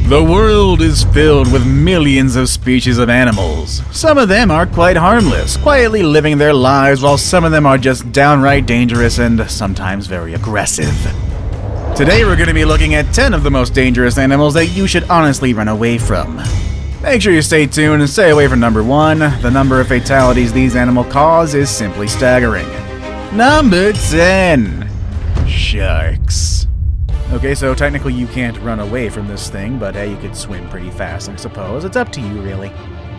The world is filled with millions of species of animals. Some of them are quite harmless, quietly living their lives, while some of them are just downright dangerous and sometimes very aggressive. Today we're going to be looking at 10 of the most dangerous animals that you should honestly run away from. Make sure you stay tuned and stay away from number 1. The number of fatalities these animals cause is simply staggering. Number 10. Sharks. Okay, so technically you can't run away from this thing, but you could swim pretty fast, I suppose. It's up to you, really.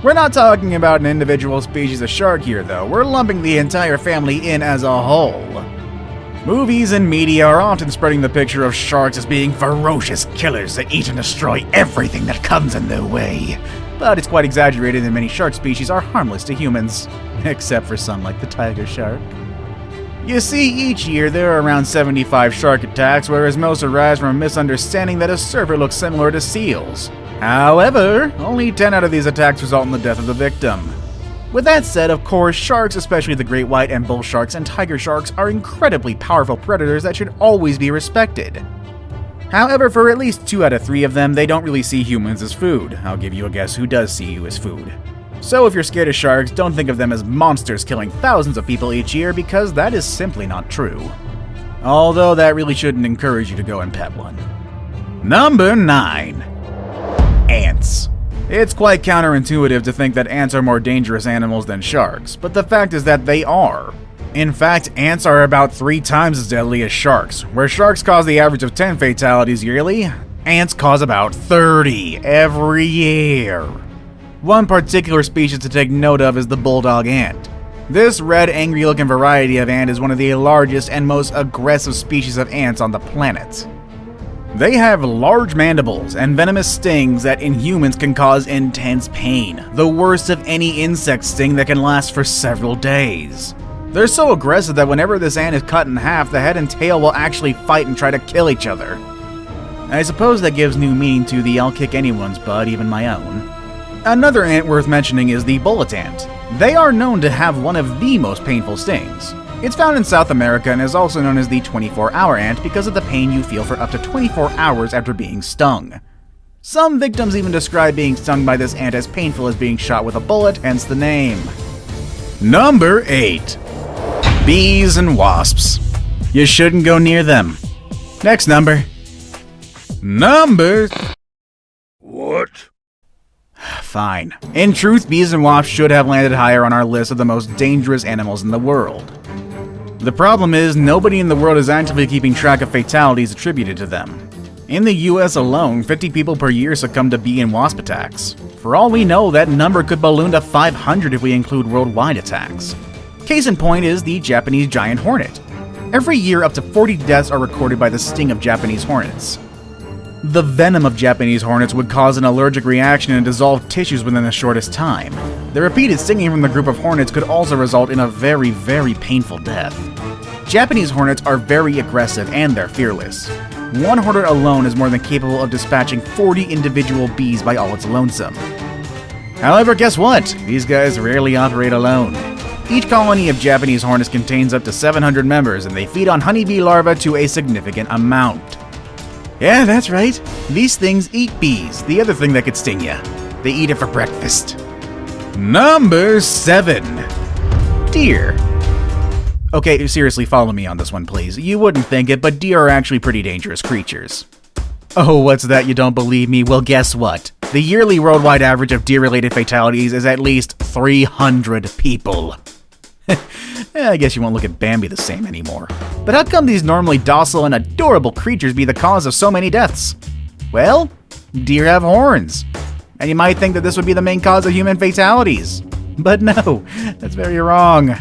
We're not talking about an individual species of shark here, though. We're lumping the entire family in as a whole. Movies and media are often spreading the picture of sharks as being ferocious killers that eat and destroy everything that comes in their way. But it's quite exaggerated, and many shark species are harmless to humans, except for some like the tiger shark. You see, each year there are around 75 shark attacks, whereas most arise from a misunderstanding that a surfer looks similar to seals. However, only 10 out of these attacks result in the death of the victim. With that said, of course, sharks, especially the great white and bull sharks and tiger sharks, are incredibly powerful predators that should always be respected. However, for at least 2 out of 3 of them, they don't really see humans as food. I'll give you a guess who does see you as food. So if you're scared of sharks, don't think of them as monsters killing thousands of people each year, because that is simply not true. Although that really shouldn't encourage you to go and pet one. Number 9. Ants. It's quite counterintuitive to think that ants are more dangerous animals than sharks, but the fact is that they are. In fact, ants are about 3 times as deadly as sharks. Where sharks cause the average of 10 fatalities yearly, ants cause about 30 every year. One particular species to take note of is the bulldog ant. This red, angry-looking variety of ant is one of the largest and most aggressive species of ants on the planet. They have large mandibles and venomous stings that in humans can cause intense pain, the worst of any insect sting that can last for several days. They're so aggressive that whenever this ant is cut in half, the head and tail will actually fight and try to kill each other. I suppose that gives new meaning to the "I'll kick anyone's butt, even my own." Another ant worth mentioning is the bullet ant. They are known to have one of the most painful stings. It's found in South America and is also known as the 24-hour ant because of the pain you feel for up to 24 hours after being stung. Some victims even describe being stung by this ant as painful as being shot with a bullet, hence the name. Number 8. Bees and wasps. You shouldn't go near them. Next number. What? Fine. In truth, bees and wasps should have landed higher on our list of the most dangerous animals in the world. The problem is, nobody in the world is actively keeping track of fatalities attributed to them. In the US alone, 50 people per year succumb to bee and wasp attacks. For all we know, that number could balloon to 500 if we include worldwide attacks. Case in point is the Japanese giant hornet. Every year, up to 40 deaths are recorded by the sting of Japanese hornets. The venom of Japanese hornets would cause an allergic reaction and dissolve tissues within the shortest time. The repeated stinging from the group of hornets could also result in a very, very painful death. Japanese hornets are very aggressive and they're fearless. One hornet alone is more than capable of dispatching 40 individual bees by all its lonesome. However, guess what? These guys rarely operate alone. Each colony of Japanese hornets contains up to 700 members, and they feed on honeybee larvae to a significant amount. Yeah, that's right. These things eat bees, the other thing that could sting you. They eat it for breakfast. Number 7. Deer. Okay, seriously, follow me on this one, please. You wouldn't think it, but deer are actually pretty dangerous creatures. Oh, what's that? You don't believe me? Well, guess what? The yearly worldwide average of deer-related fatalities is at least 300 people. I guess you won't look at Bambi the same anymore. But how come these normally docile and adorable creatures be the cause of so many deaths? Well, deer have horns. And you might think that this would be the main cause of human fatalities. But no, that's very wrong.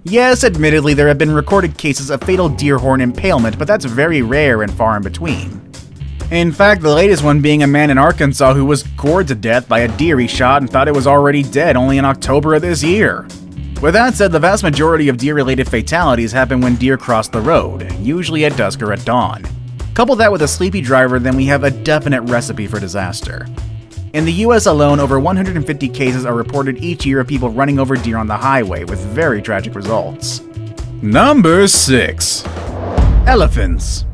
Yes, admittedly, there have been recorded cases of fatal deer horn impalement, but that's very rare and far in between. In fact, the latest one being a man in Arkansas who was gored to death by a deer he shot and thought it was already dead only in October of this year. With that said, the vast majority of deer-related fatalities happen when deer cross the road, usually at dusk or at dawn. Couple that with a sleepy driver, then we have a definite recipe for disaster. In the US alone, over 150 cases are reported each year of people running over deer on the highway, with very tragic results. Number 6. Elephants.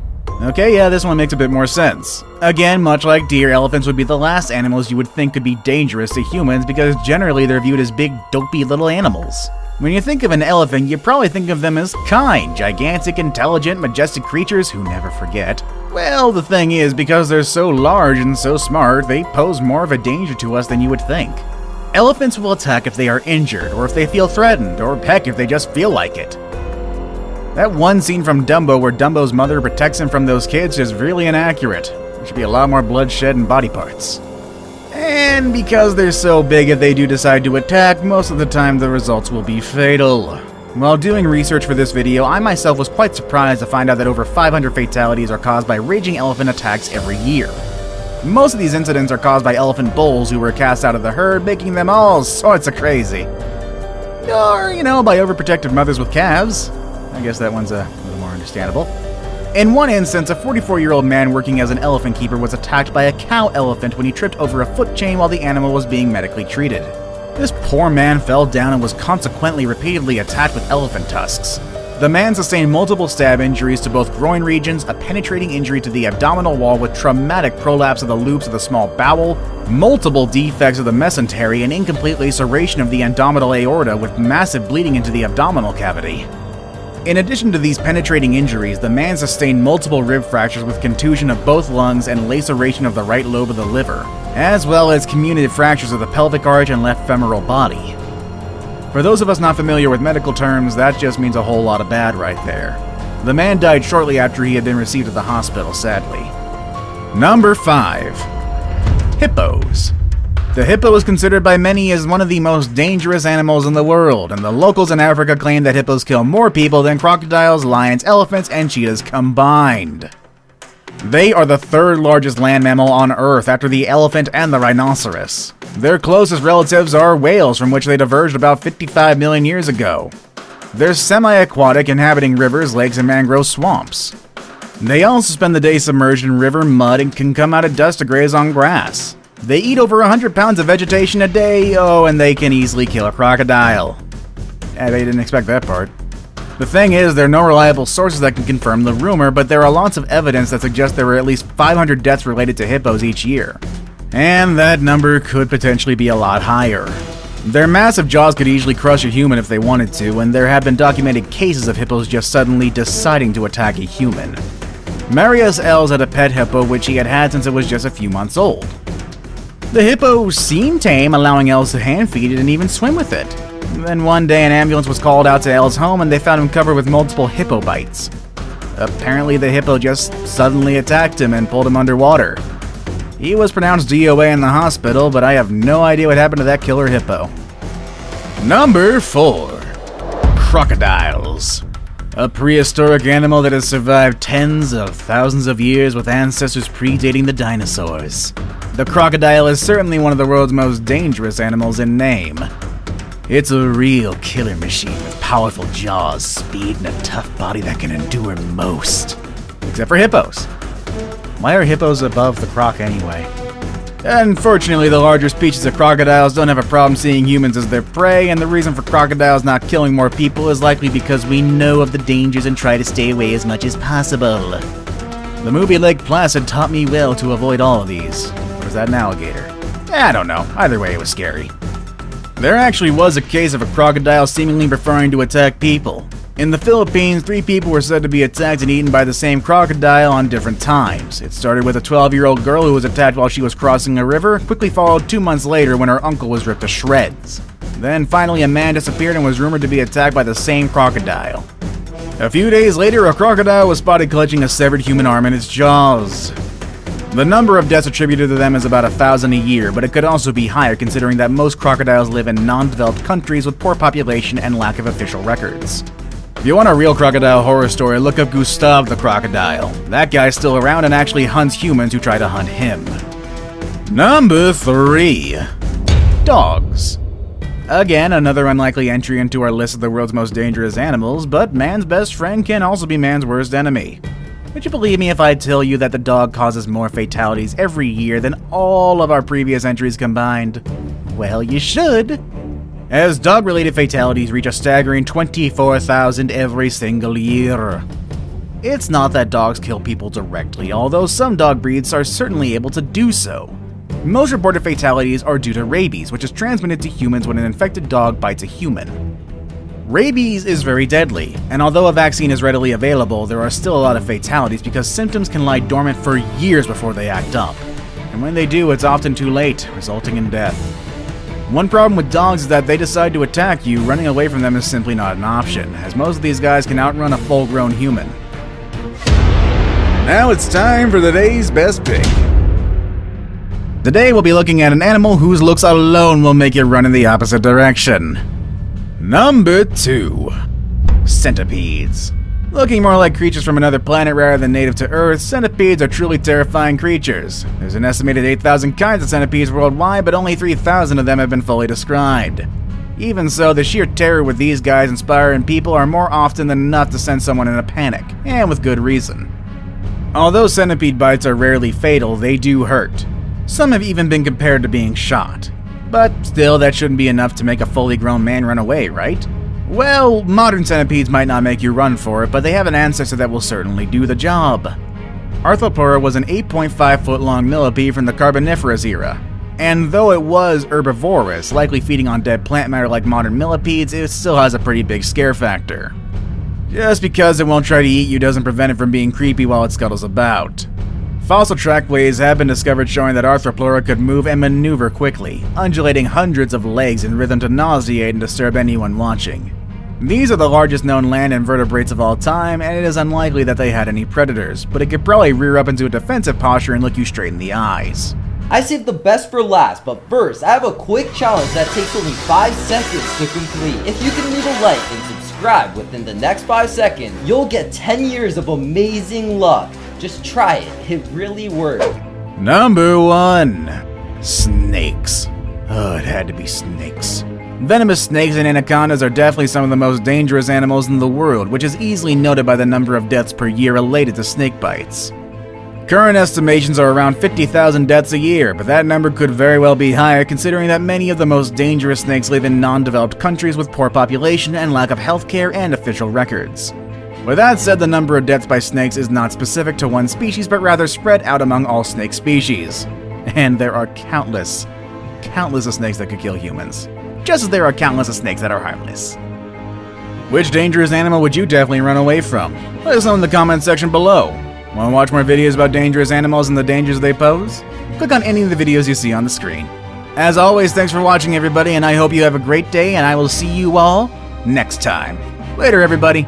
Okay, yeah, this one makes a bit more sense. Again, much like deer, elephants would be the last animals you would think could be dangerous to humans because generally they're viewed as big, dopey little animals. When you think of an elephant, you probably think of them as kind, gigantic, intelligent, majestic creatures who never forget. Well, the thing is, because they're so large and so smart, they pose more of a danger to us than you would think. Elephants will attack if they are injured, or if they feel threatened, or heck, if they just feel like it. That one scene from Dumbo where Dumbo's mother protects him from those kids is really inaccurate. There should be a lot more bloodshed and body parts. And because they're so big, if they do decide to attack, most of the time the results will be fatal. While doing research for this video, I myself was quite surprised to find out that over 500 fatalities are caused by raging elephant attacks every year. Most of these incidents are caused by elephant bulls who were cast out of the herd, making them all sorts of crazy. Or, by overprotective mothers with calves. I guess that one's a little more understandable. In one instance, a 44-year-old man working as an elephant keeper was attacked by a cow elephant when he tripped over a foot chain while the animal was being medically treated. This poor man fell down and was consequently repeatedly attacked with elephant tusks. The man sustained multiple stab injuries to both groin regions, a penetrating injury to the abdominal wall with traumatic prolapse of the loops of the small bowel, multiple defects of the mesentery, and incomplete laceration of the abdominal aorta with massive bleeding into the abdominal cavity. In addition to these penetrating injuries, the man sustained multiple rib fractures with contusion of both lungs and laceration of the right lobe of the liver, as well as comminuted fractures of the pelvic arch and left femoral body. For those of us not familiar with medical terms, that just means a whole lot of bad right there. The man died shortly after he had been received at the hospital, sadly. Number 5. Hippos. The hippo is considered by many as one of the most dangerous animals in the world, and the locals in Africa claim that hippos kill more people than crocodiles, lions, elephants, and cheetahs combined. They are the third largest land mammal on Earth after the elephant and the rhinoceros. Their closest relatives are whales, from which they diverged about 55 million years ago. They're semi-aquatic, inhabiting rivers, lakes, and mangrove swamps. They also spend the day submerged in river mud and can come out at dusk to graze on grass. They eat over 100 pounds of vegetation a day, and they can easily kill a crocodile. Yeah, they didn't expect that part. The thing is, there are no reliable sources that can confirm the rumor, but there are lots of evidence that suggests there were at least 500 deaths related to hippos each year. And that number could potentially be a lot higher. Their massive jaws could easily crush a human if they wanted to, and there have been documented cases of hippos just suddenly deciding to attack a human. Marius Els had a pet hippo which he had had since it was just a few months old. The hippo seemed tame, allowing Els to hand feed it and even swim with it. Then one day an ambulance was called out to Els' home and they found him covered with multiple hippo bites. Apparently the hippo just suddenly attacked him and pulled him underwater. He was pronounced DOA in the hospital, but I have no idea what happened to that killer hippo. Number 4. Crocodiles. A prehistoric animal that has survived tens of thousands of years with ancestors predating the dinosaurs. The crocodile is certainly one of the world's most dangerous animals in name. It's a real killer machine with powerful jaws, speed, and a tough body that can endure most. Except for hippos. Why are hippos above the croc anyway? Unfortunately, the larger species of crocodiles don't have a problem seeing humans as their prey, and the reason for crocodiles not killing more people is likely because we know of the dangers and try to stay away as much as possible. The movie Lake Placid taught me well to avoid all of these. Or is that an alligator? I don't know. Either way, it was scary. There actually was a case of a crocodile seemingly preferring to attack people. In the Philippines, 3 people were said to be attacked and eaten by the same crocodile on different times. It started with a 12-year-old girl who was attacked while she was crossing a river, quickly followed 2 months later when her uncle was ripped to shreds. Then finally a man disappeared and was rumored to be attacked by the same crocodile. A few days later, a crocodile was spotted clutching a severed human arm in its jaws. The number of deaths attributed to them is about 1,000 a year, but it could also be higher considering that most crocodiles live in non-developed countries with poor population and lack of official records. If you want a real crocodile horror story, look up Gustav the Crocodile. That guy's still around and actually hunts humans who try to hunt him. Number 3. Dogs. Again, another unlikely entry into our list of the world's most dangerous animals, but man's best friend can also be man's worst enemy. Would you believe me if I tell you that the dog causes more fatalities every year than all of our previous entries combined? Well, you should. As dog-related fatalities reach a staggering 24,000 every single year. It's not that dogs kill people directly, although some dog breeds are certainly able to do so. Most reported fatalities are due to rabies, which is transmitted to humans when an infected dog bites a human. Rabies is very deadly, and although a vaccine is readily available, there are still a lot of fatalities because symptoms can lie dormant for years before they act up. And when they do, it's often too late, resulting in death. One problem with dogs is that they decide to attack you, running away from them is simply not an option, as most of these guys can outrun a full-grown human. Now it's time for the day's best pick. Today we'll be looking at an animal whose looks alone will make you run in the opposite direction. Number 2. Centipedes. Looking more like creatures from another planet rather than native to Earth, centipedes are truly terrifying creatures. There's an estimated 8,000 kinds of centipedes worldwide, but only 3,000 of them have been fully described. Even so, the sheer terror with these guys inspiring people are more often than enough to send someone in a panic, and with good reason. Although centipede bites are rarely fatal, they do hurt. Some have even been compared to being shot. But still, that shouldn't be enough to make a fully grown man run away, right? Well, modern centipedes might not make you run for it, but they have an ancestor that will certainly do the job. Arthropleura was an 8.5-foot long millipede from the Carboniferous era. And though it was herbivorous, likely feeding on dead plant matter like modern millipedes, it still has a pretty big scare factor. Just because it won't try to eat you doesn't prevent it from being creepy while it scuttles about. Fossil trackways have been discovered showing that Arthropleura could move and maneuver quickly, undulating hundreds of legs in rhythm to nauseate and disturb anyone watching. These are the largest known land invertebrates of all time, and it is unlikely that they had any predators, but it could probably rear up into a defensive posture and look you straight in the eyes. I saved the best for last, but first, I have a quick challenge that takes only 5 seconds to complete. If you can leave a like and subscribe within the next 5 seconds, you'll get 10 years of amazing luck. Just try it, it really works. Number 1. Snakes. Oh, it had to be snakes. Venomous snakes and anacondas are definitely some of the most dangerous animals in the world, which is easily noted by the number of deaths per year related to snake bites. Current estimations are around 50,000 deaths a year, but that number could very well be higher considering that many of the most dangerous snakes live in non-developed countries with poor population and lack of healthcare and official records. With that said, the number of deaths by snakes is not specific to one species, but rather spread out among all snake species. And there are countless of snakes that could kill humans, just as there are countless of snakes that are harmless. Which dangerous animal would you definitely run away from? Let us know in the comment section below. Want to watch more videos about dangerous animals and the dangers they pose? Click on any of the videos you see on the screen. As always, thanks for watching everybody, and I hope you have a great day, and I will see you all next time. Later, everybody.